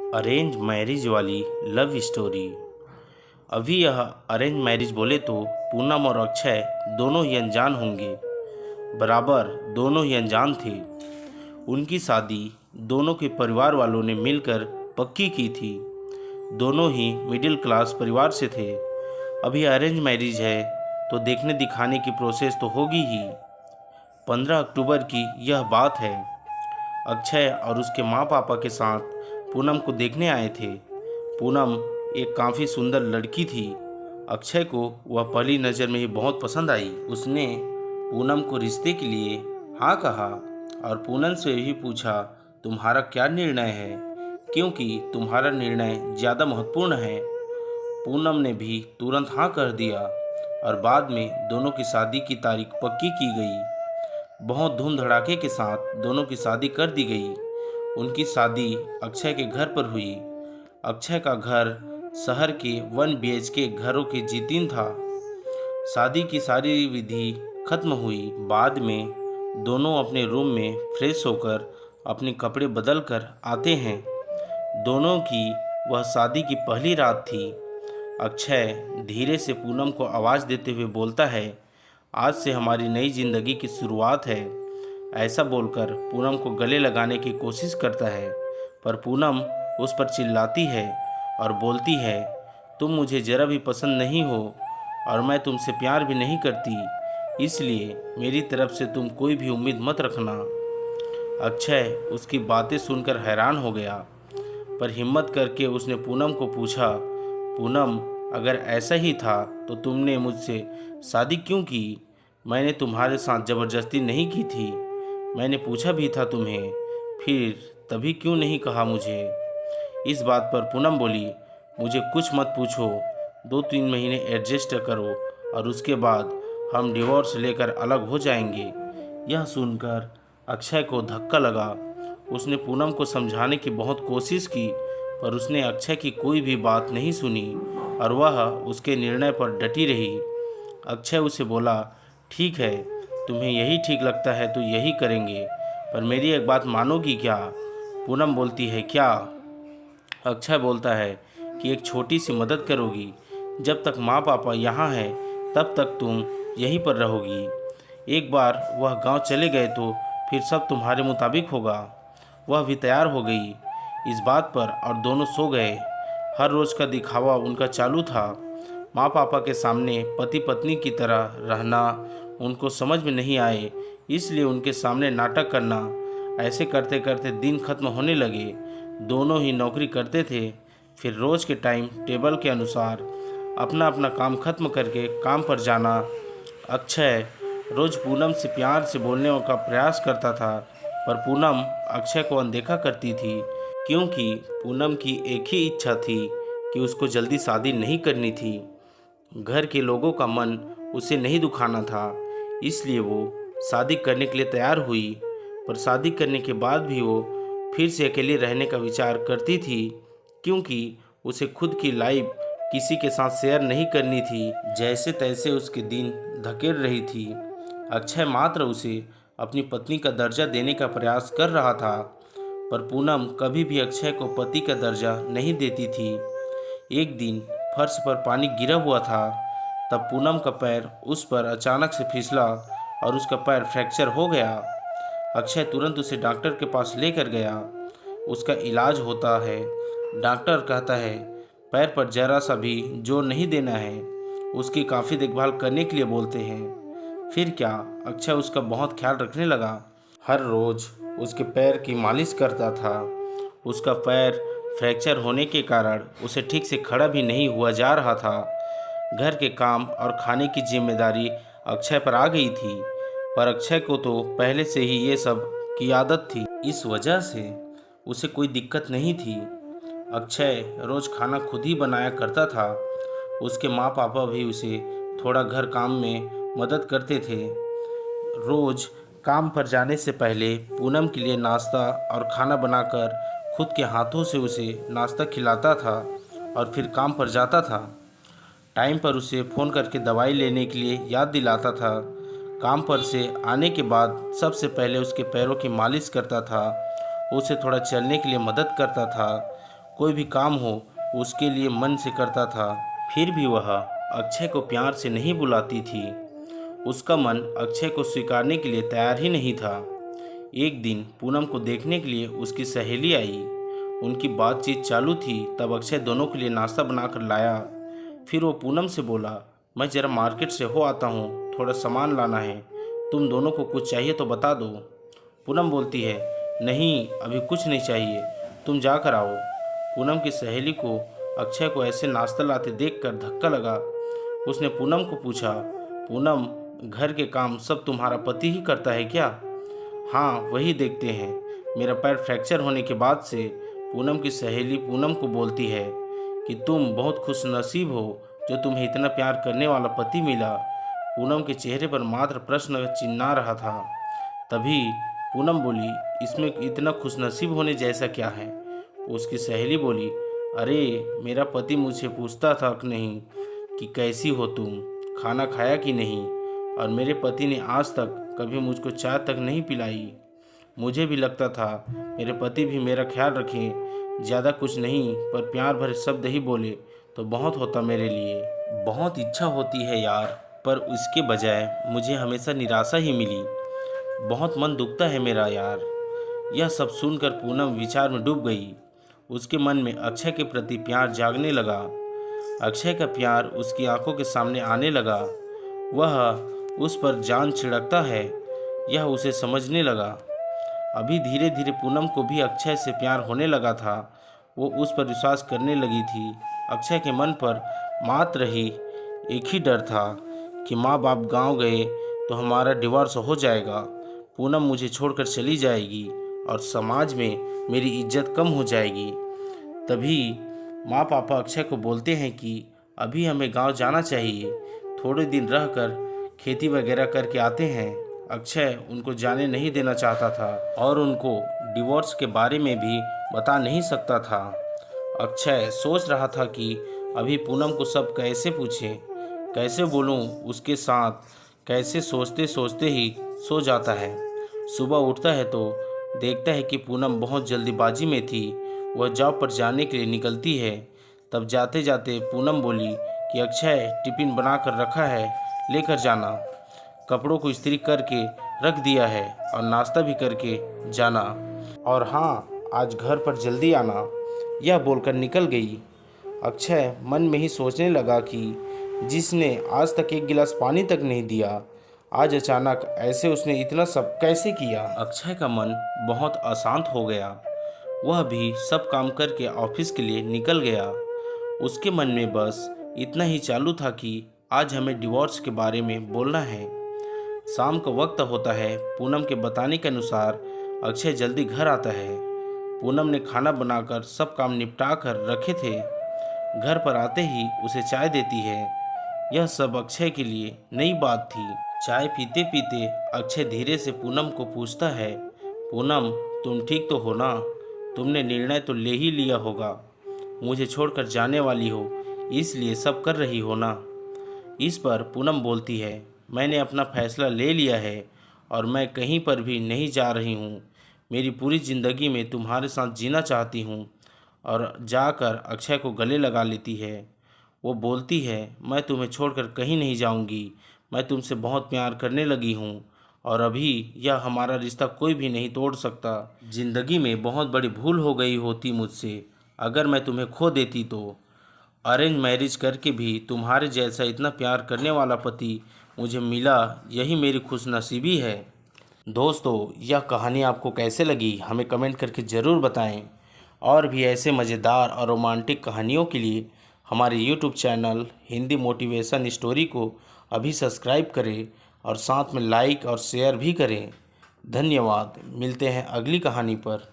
Arrange marriage वाली love story. अभी यह अरेंज मैरिज बोले तो पूनम और अक्षय दोनों ही अनजान होंगे। बराबर दोनों ही अनजान थे। उनकी शादी दोनों के परिवार वालों ने मिलकर पक्की की थी। दोनों ही मिडिल क्लास परिवार से थे। अभी अरेंज मैरिज है तो देखने दिखाने की प्रोसेस तो होगी ही। 15 अक्टूबर की यह बात है। अक्षय और उसके माँ पापा के साथ पूनम को देखने आए थे। पूनम एक काफ़ी सुंदर लड़की थी। अक्षय को वह पहली नज़र में ही बहुत पसंद आई। उसने पूनम को रिश्ते के लिए हाँ कहा और पूनम से भी पूछा, तुम्हारा क्या निर्णय है, क्योंकि तुम्हारा निर्णय ज़्यादा महत्वपूर्ण है। पूनम ने भी तुरंत हाँ कर दिया और बाद में दोनों की शादी की तारीख पक्की की गई। बहुत धूम धड़ाके के साथ दोनों की शादी कर दी गई। उनकी शादी अक्षय के घर पर हुई। अक्षय का घर शहर के 1 BHK घरों के जी3 था। शादी की सारी विधि खत्म हुई। बाद में दोनों अपने रूम में फ्रेश होकर अपने कपड़े बदल कर आते हैं। दोनों की वह शादी की पहली रात थी। अक्षय धीरे से पूनम को आवाज़ देते हुए बोलता है, आज से हमारी नई जिंदगी की शुरुआत है। ऐसा बोलकर पूनम को गले लगाने की कोशिश करता है, पर पूनम उस पर चिल्लाती है और बोलती है, तुम मुझे ज़रा भी पसंद नहीं हो और मैं तुमसे प्यार भी नहीं करती, इसलिए मेरी तरफ से तुम कोई भी उम्मीद मत रखना। अक्षय उसकी बातें सुनकर हैरान हो गया, पर हिम्मत करके उसने पूनम को पूछा, पूनम अगर ऐसा ही था तो तुमने मुझसे शादी क्यों की? मैंने तुम्हारे साथ ज़बरदस्ती नहीं की थी। मैंने पूछा भी था तुम्हें, फिर तभी क्यों नहीं कहा मुझे? इस बात पर पूनम बोली, मुझे कुछ मत पूछो, 2-3 महीने एडजस्ट करो और उसके बाद हम डिवोर्स लेकर अलग हो जाएंगे। यह सुनकर अक्षय को धक्का लगा। उसने पूनम को समझाने की बहुत कोशिश की, पर उसने अक्षय की कोई भी बात नहीं सुनी और वह उसके निर्णय पर डटी रही। अक्षय उसे बोला, ठीक है, तुम्हें यही ठीक लगता है तो यही करेंगे, पर मेरी एक बात मानोगी क्या? पूनम बोलती है, क्या? अक्षय बोलता है कि एक छोटी सी मदद करोगी। जब तक माँ पापा यहाँ हैं तब तक तुम यहीं पर रहोगी। एक बार वह गांव चले गए तो फिर सब तुम्हारे मुताबिक होगा। वह भी तैयार हो गई इस बात पर और दोनों सो गए। हर रोज़ का दिखावा उनका चालू था। माँ पापा के सामने पति पत्नी की तरह रहना उनको समझ में नहीं आए, इसलिए उनके सामने नाटक करना। ऐसे करते करते दिन खत्म होने लगे। दोनों ही नौकरी करते थे। फिर रोज़ के टाइम टेबल के अनुसार अपना अपना काम खत्म करके काम पर जाना। अक्षय रोज़ पूनम से प्यार से बोलने का प्रयास करता था, पर पूनम अक्षय को अनदेखा करती थी, क्योंकि पूनम की एक ही इच्छा थी कि उसको जल्दी शादी नहीं करनी थी। घर के लोगों का मन उसे नहीं दुखाना था, इसलिए वो शादी करने के लिए तैयार हुई। पर शादी करने के बाद भी वो फिर से अकेले रहने का विचार करती थी, क्योंकि उसे खुद की लाइफ किसी के साथ शेयर नहीं करनी थी। जैसे तैसे उसके दिन धकेल रही थी। अक्षय मात्र उसे अपनी पत्नी का दर्जा देने का प्रयास कर रहा था, पर पूनम कभी भी अक्षय को पति का दर्जा नहीं देती थी। एक दिन फर्श पर पानी गिरा हुआ था, तब पूनम का पैर उस पर अचानक से फिसला और उसका पैर फ्रैक्चर हो गया। अक्षय तुरंत उसे डॉक्टर के पास लेकर गया। उसका इलाज होता है। डॉक्टर कहता है पैर पर जरा सा भी जोर नहीं देना है, उसकी काफ़ी देखभाल करने के लिए बोलते हैं। फिर क्या, अक्षय उसका बहुत ख्याल रखने लगा। हर रोज़ उसके पैर की मालिश करता था। उसका पैर फ्रैक्चर होने के कारण उसे ठीक से खड़ा भी नहीं हुआ जा रहा था। घर के काम और खाने की जिम्मेदारी अक्षय पर आ गई थी, पर अक्षय को तो पहले से ही ये सब की आदत थी। इस वजह से उसे कोई दिक्कत नहीं थी। अक्षय रोज़ खाना खुद ही बनाया करता था। उसके माँ पापा भी उसे थोड़ा घर काम में मदद करते थे। रोज़ काम पर जाने से पहले पूनम के लिए नाश्ता और खाना बनाकर खुद के हाथों से उसे नाश्ता खिलाता था और फिर काम पर जाता था। टाइम पर उसे फ़ोन करके दवाई लेने के लिए याद दिलाता था। काम पर से आने के बाद सबसे पहले उसके पैरों की मालिश करता था। उसे थोड़ा चलने के लिए मदद करता था। कोई भी काम हो उसके लिए मन से करता था। फिर भी वह अक्षय को प्यार से नहीं बुलाती थी। उसका मन अक्षय को स्वीकारने के लिए तैयार ही नहीं था। एक दिन पूनम को देखने के लिए उसकी सहेली आई। उनकी बातचीत चालू थी तब अक्षय दोनों के लिए नाश्ता बनाकर लाया। फिर वो पूनम से बोला, मैं ज़रा मार्केट से हो आता हूँ, थोड़ा सामान लाना है, तुम दोनों को कुछ चाहिए तो बता दो। पूनम बोलती है, नहीं अभी कुछ नहीं चाहिए, तुम जा कर आओ। पूनम की सहेली को अक्षय को ऐसे नाश्ता लाते देखकर धक्का लगा। उसने पूनम को पूछा, पूनम घर के काम सब तुम्हारा पति ही करता है क्या? हाँ वही देखते हैं। मेरा पैर फ्रैक्चर होने के बाद से पूनम की सहेली पूनम को बोलती है कि तुम बहुत खुशनसीब हो जो तुम्हें इतना प्यार करने वाला पति मिला। पूनम के चेहरे पर मात्र प्रश्न चिन्ह रहा था। तभी पूनम बोली, इसमें इतना खुशनसीब होने जैसा क्या है? उसकी सहेली बोली, अरे मेरा पति मुझसे पूछता था कि नहीं कि कैसी हो तुम, खाना खाया कि नहीं, और मेरे पति ने आज तक कभी मुझको चाय तक नहीं पिलाई। मुझे भी लगता था मेरे पति भी मेरा ख्याल रखें, ज़्यादा कुछ नहीं पर प्यार भरे शब्द ही बोले तो बहुत होता मेरे लिए। बहुत इच्छा होती है यार, पर उसके बजाय मुझे हमेशा निराशा ही मिली। बहुत मन दुखता है मेरा यार। यह सब सुनकर पूनम विचार में डूब गई। उसके मन में अक्षय के प्रति प्यार जागने लगा। अक्षय का प्यार उसकी आंखों के सामने आने लगा। वह उस पर जान छिड़कता है, यह उसे समझने लगा। अभी धीरे धीरे पूनम को भी अक्षय से प्यार होने लगा था। वो उस पर विश्वास करने लगी थी। अक्षय के मन पर मात्र ही एक ही डर था कि माँ बाप गांव गए तो हमारा डिवोर्स हो जाएगा, पूनम मुझे छोड़कर चली जाएगी और समाज में मेरी इज्जत कम हो जाएगी। तभी माँ पापा अक्षय को बोलते हैं कि अभी हमें गांव जाना चाहिए, थोड़े दिन रहकर खेती वगैरह करके आते हैं। अक्षय उनको जाने नहीं देना चाहता था और उनको डिवोर्स के बारे में भी बता नहीं सकता था। अक्षय सोच रहा था कि अभी पूनम को सब कैसे पूछें, कैसे बोलूं उसके साथ, कैसे सोचते सोचते ही सो जाता है। सुबह उठता है तो देखता है कि पूनम बहुत जल्दीबाजी में थी। वह जॉब पर जाने के लिए निकलती है। तब जाते जाते पूनम बोली कि अक्षय टिफ़िन बना कर रखा है, लेकर जाना। कपड़ों को इस्त्री करके रख दिया है और नाश्ता भी करके जाना, और हाँ आज घर पर जल्दी आना। यह बोलकर निकल गई। अक्षय मन में ही सोचने लगा कि जिसने आज तक एक गिलास पानी तक नहीं दिया, आज अचानक ऐसे उसने इतना सब कैसे किया। अक्षय का मन बहुत अशांत हो गया। वह भी सब काम करके ऑफिस के लिए निकल गया। उसके मन में बस इतना ही चालू था कि आज हमें डिवोर्स के बारे में बोलना है। शाम का वक्त होता है। पूनम के बताने के अनुसार अक्षय जल्दी घर आता है। पूनम ने खाना बनाकर सब काम निपटा कर रखे थे। घर पर आते ही उसे चाय देती है। यह सब अक्षय के लिए नई बात थी। चाय पीते पीते अक्षय धीरे से पूनम को पूछता है, पूनम तुम ठीक तो हो ना? तुमने निर्णय तो ले ही लिया होगा, मुझे छोड़कर जाने वाली हो, इसलिए सब कर रही हो ना? इस पर पूनम बोलती है, मैंने अपना फैसला ले लिया है और मैं कहीं पर भी नहीं जा रही हूँ। मेरी पूरी ज़िंदगी में तुम्हारे साथ जीना चाहती हूँ। और जाकर अक्षय को गले लगा लेती है। वो बोलती है, मैं तुम्हें छोड़कर कहीं नहीं जाऊँगी, मैं तुमसे बहुत प्यार करने लगी हूँ और अभी यह हमारा रिश्ता कोई भी नहीं तोड़ सकता। ज़िंदगी में बहुत बड़ी भूल हो गई होती मुझसे अगर मैं तुम्हें खो देती तो। अरेंज मैरिज करके भी तुम्हारे जैसा इतना प्यार करने वाला पति मुझे मिला, यही मेरी खुशनसीबी है। दोस्तों यह कहानी आपको कैसे लगी हमें कमेंट करके ज़रूर बताएं। और भी ऐसे मज़ेदार और रोमांटिक कहानियों के लिए हमारे YouTube channel Hindi motivation story को अभी सब्सक्राइब करें और साथ में लाइक और शेयर भी करें। धन्यवाद। मिलते हैं अगली कहानी पर।